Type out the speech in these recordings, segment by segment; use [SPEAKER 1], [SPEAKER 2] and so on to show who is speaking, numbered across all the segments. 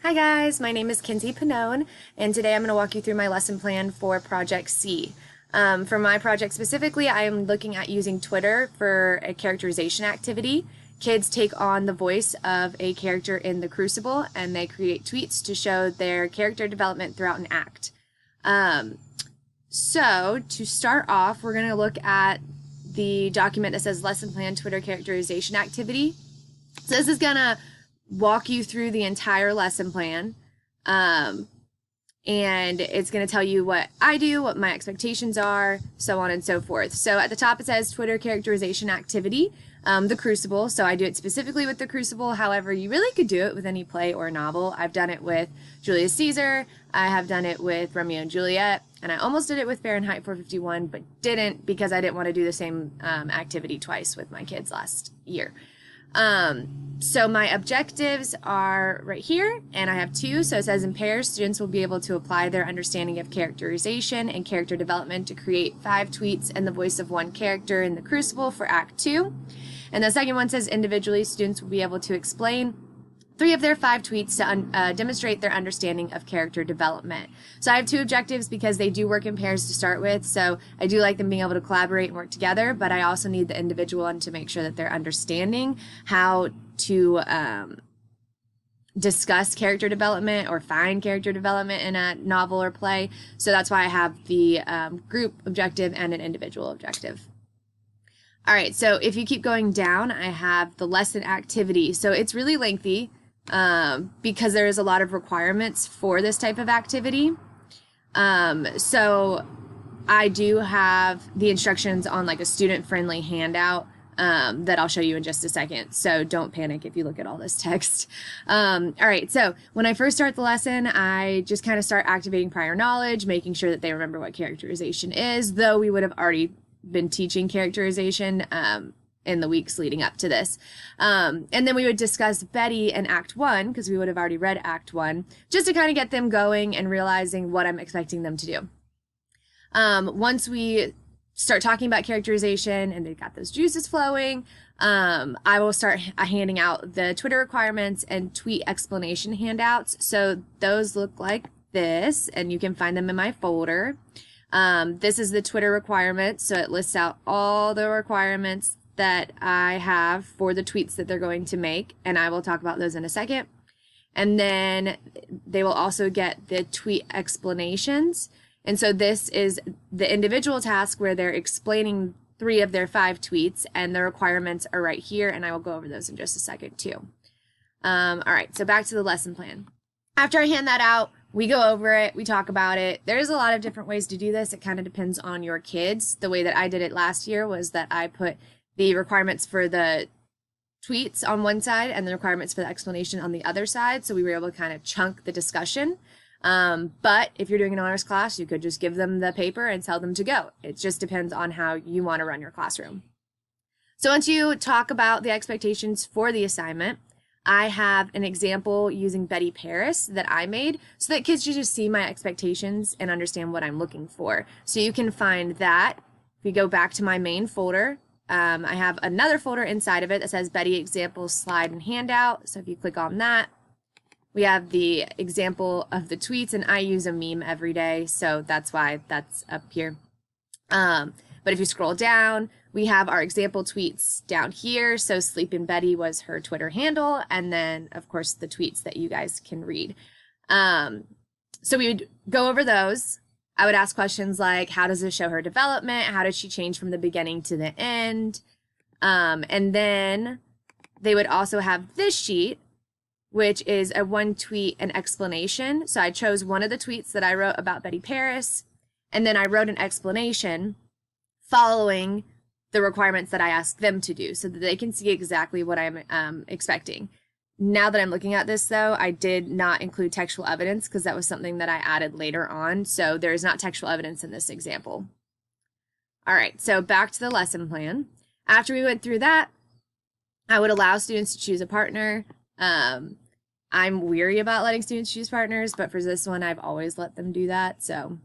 [SPEAKER 1] Hi guys, my name is Kinsey Pannone, and today I'm going to walk you through my lesson plan for Project C. For my project specifically, I am looking at using Twitter for a characterization activity. Kids take on the voice of a character in the Crucible, and they create tweets to show their character development throughout an act. So to start off, we're going to look at the document that says Lesson Plan Twitter Characterization Activity. So this is going to walk you through the entire lesson plan, and it's going to tell you what I do, what my expectations are, so on and so forth. So at the top it says Twitter Characterization Activity, the Crucible. So I do it specifically with the Crucible. However, you really could do it with any play or novel. I've done it with Julius Caesar, I have done it with Romeo and Juliet, and I almost did it with Fahrenheit 451, but didn't because I didn't want to do the same activity twice with my kids last year. So my objectives are right here, and I have two. So it says in pairs, students will be able to apply their understanding of characterization and character development to create 5 tweets in the voice of one character in the Crucible for Act 2. And the second one says individually, students will be able to explain 3 of their 5 tweets to demonstrate their understanding of character development. So I have 2 objectives because they do work in pairs to start with, so I do like them being able to collaborate and work together, but I also need the individual one to make sure that they're understanding how to discuss character development or find character development in a novel or play. So that's why I have the group objective and an individual objective. All right, so if you keep going down, I have the lesson activity. So it's really lengthy because there is a lot of requirements for this type of activity. So I do have the instructions on like a student-friendly handout that I'll show you in just a second. So don't panic if you look at all this text. All right, so when I first start the lesson, I just kind of start activating prior knowledge, making sure that they remember what characterization is, though we would have already been teaching characterization in the weeks leading up to this. And then we would discuss Betty in Act 1, because we would have already read Act 1, just to kind of get them going and realizing what I'm expecting them to do. Once we start talking about characterization and they've got those juices flowing, I will start handing out the Twitter requirements and tweet explanation handouts. So those look like this, and you can find them in my folder. This is the Twitter requirements, so it lists out all the requirements that I have for the tweets that they're going to make, and I will talk about those in a second. And then they will also get the tweet explanations. And so this is the individual task where they're explaining 3 of their 5 tweets, and the requirements are right here, and I will go over those in just a second too. All right, so back to the lesson plan. After I hand that out, we go over it, we talk about it. There's a lot of different ways to do this. It kind of depends on your kids. The way that I did it last year was that I put the requirements for the tweets on one side and the requirements for the explanation on the other side. So we were able to kind of chunk the discussion. But if you're doing an honors class, you could just give them the paper and tell them to go. It just depends on how you want to run your classroom. So once you talk about the expectations for the assignment, I have an example using Betty Paris that I made so that kids should just see my expectations and understand what I'm looking for. So you can find that. If you go back to my main folder, I have another folder inside of it that says Betty Example Slide and Handout. So if you click on that, we have the example of the tweets, and I use a meme every day, so that's why that's up here. But if you scroll down, we have our example tweets down here. So Sleepin' Betty was her Twitter handle, and then of course the tweets that you guys can read. So we would go over those. I would ask questions like, how does this show her development? How did she change from the beginning to the end? And then they would also have this sheet, which is a 1 tweet and explanation. So I chose one of the tweets that I wrote about Betty Paris, and then I wrote an explanation following the requirements that I asked them to do so that they can see exactly what I'm expecting. Now that I'm looking at this, though, I did not include textual evidence because that was something that I added later on. So there is not textual evidence in this example. All right, so back to the lesson plan. After we went through that, I would allow students to choose a partner. I'm weary about letting students choose partners, but for this one, I've always let them do that. So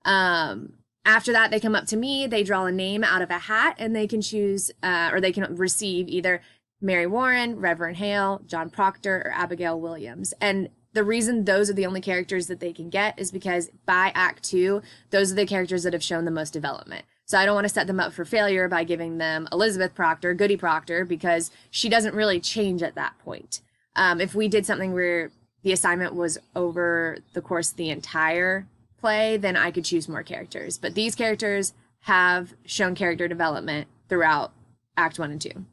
[SPEAKER 1] after that, they come up to me, they draw a name out of a hat, and they can choose or they can receive either Mary Warren, Reverend Hale, John Proctor, or Abigail Williams. And the reason those are the only characters that they can get is because by Act 2, those are the characters that have shown the most development. So I don't want to set them up for failure by giving them Elizabeth Proctor, Goody Proctor, because she doesn't really change at that point. If we did something where the assignment was over the course of the entire play, then I could choose more characters. But these characters have shown character development throughout Act 1 and 2.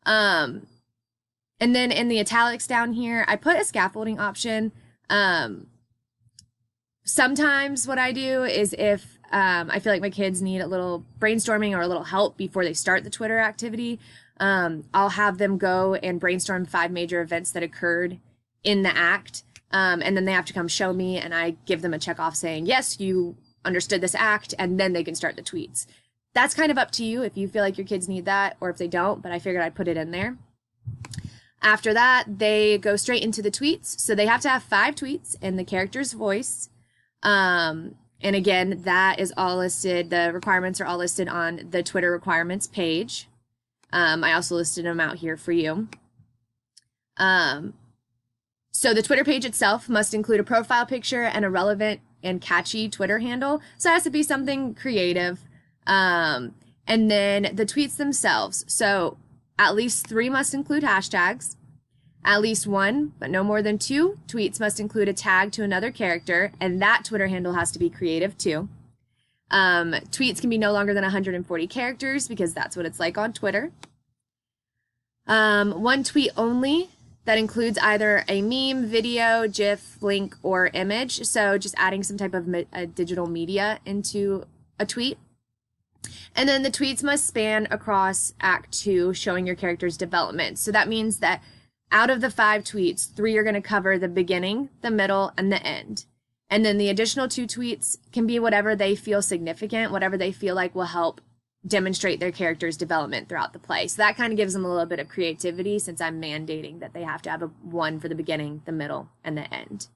[SPEAKER 1] And then in the italics down here, I put a scaffolding option. Sometimes what I do is if I feel like my kids need a little brainstorming or a little help before they start the Twitter activity, I'll have them go and brainstorm 5 major events that occurred in the act. And then they have to come show me, and I give them a check off saying, yes, you understood this act, and then they can start the tweets. That's kind of up to you if you feel like your kids need that or if they don't, but I figured I'd put it in there. After that, they go straight into the tweets. So they have to have 5 tweets in the character's voice. And again, that is all listed. The requirements are all listed on the Twitter requirements page. I also listed them out here for you. So the Twitter page itself must include a profile picture and a relevant and catchy Twitter handle. So it has to be something creative. And then the tweets themselves. So at least 3 must include hashtags. At least 1, but no more than 2 tweets must include a tag to another character, and that Twitter handle has to be creative too. Tweets can be no longer than 140 characters because that's what it's like on Twitter. 1 tweet only that includes either a meme, video, GIF, link, or image. So just adding some type of digital media into a tweet. And then the tweets must span across Act 2, showing your character's development. So that means that out of the 5 tweets, 3 are going to cover the beginning, the middle, and the end. And then the additional 2 tweets can be whatever they feel significant, whatever they feel like will help demonstrate their character's development throughout the play. So that kind of gives them a little bit of creativity since I'm mandating that they have to have one for the beginning, the middle, and the end.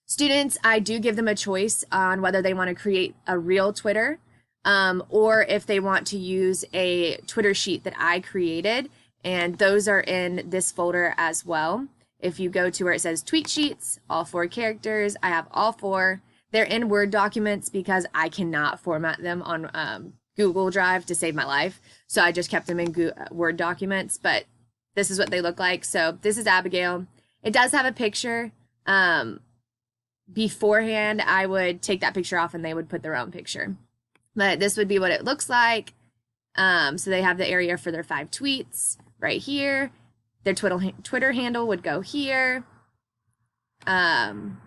[SPEAKER 1] Students, I do give them a choice on whether they want to create a real Twitter or if they want to use a Twitter sheet that I created, and those are in this folder as well. If you go to where it says tweet sheets, all 4 characters, I have all 4. They're in Word documents because I cannot format them on Google Drive to save my life. So I just kept them in Word documents, but this is what they look like. So this is Abigail. It does have a picture. Beforehand, I would take that picture off and they would put their own picture. But this would be what it looks like. So they have the area for their 5 tweets right here. Their Twitter handle would go here. And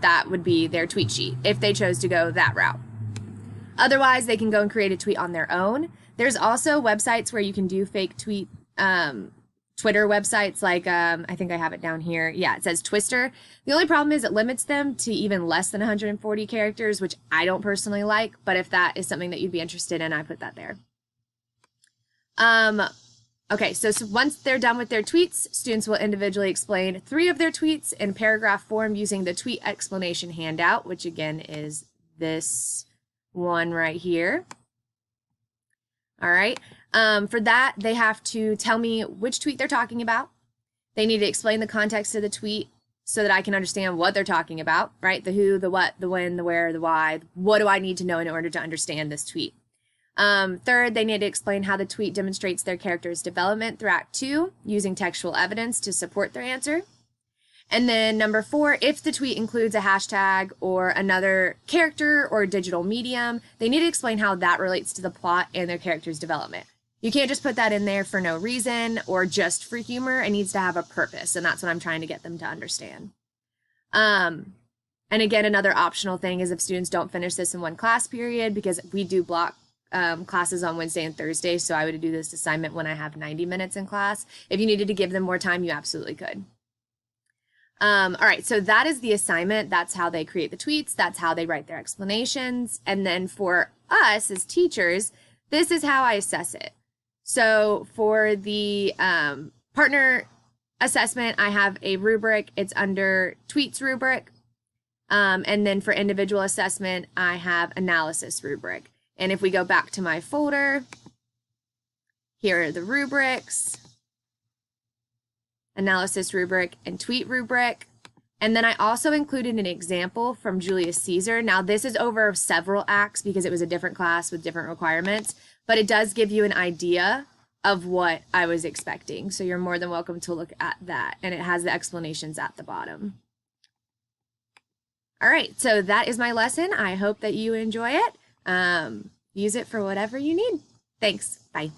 [SPEAKER 1] that would be their tweet sheet if they chose to go that route. Otherwise, they can go and create a tweet on their own. There's also websites where you can do fake tweet, Twitter websites like, I think I have it down here. Yeah, it says Twister. The only problem is it limits them to even less than 140 characters, which I don't personally like, but if that is something that you'd be interested in, I put that there. Okay, so once they're done with their tweets, students will individually explain 3 of their tweets in paragraph form using the tweet explanation handout, which again is this one right here. All right. For that, they have to tell me which tweet they're talking about. They need to explain the context of the tweet so that I can understand what they're talking about, right? The who, the what, the when, the where, the why. What do I need to know in order to understand this tweet? Third, they need to explain how the tweet demonstrates their character's development through Act 2 using textual evidence to support their answer. And then number 4, if the tweet includes a hashtag or another character or digital medium, they need to explain how that relates to the plot and their character's development. You can't just put that in there for no reason or just for humor. It needs to have a purpose, and that's what I'm trying to get them to understand. And again, another optional thing is if students don't finish this in one class period, because we do block classes on Wednesday and Thursday, so I would do this assignment when I have 90 minutes in class. If you needed to give them more time, you absolutely could. All right, so that is the assignment. That's how they create the tweets. That's how they write their explanations. And then for us as teachers, this is how I assess it. So for the partner assessment, I have a rubric. It's under tweets rubric. And then for individual assessment, I have analysis rubric. And if we go back to my folder, here are the rubrics. analysis rubric, and tweet rubric. And then I also included an example from Julius Caesar. Now this is over several acts because it was a different class with different requirements, but it does give you an idea of what I was expecting. So you're more than welcome to look at that. And it has the explanations at the bottom. All right, so that is my lesson. I hope that you enjoy it. Use it for whatever you need. Thanks. Bye.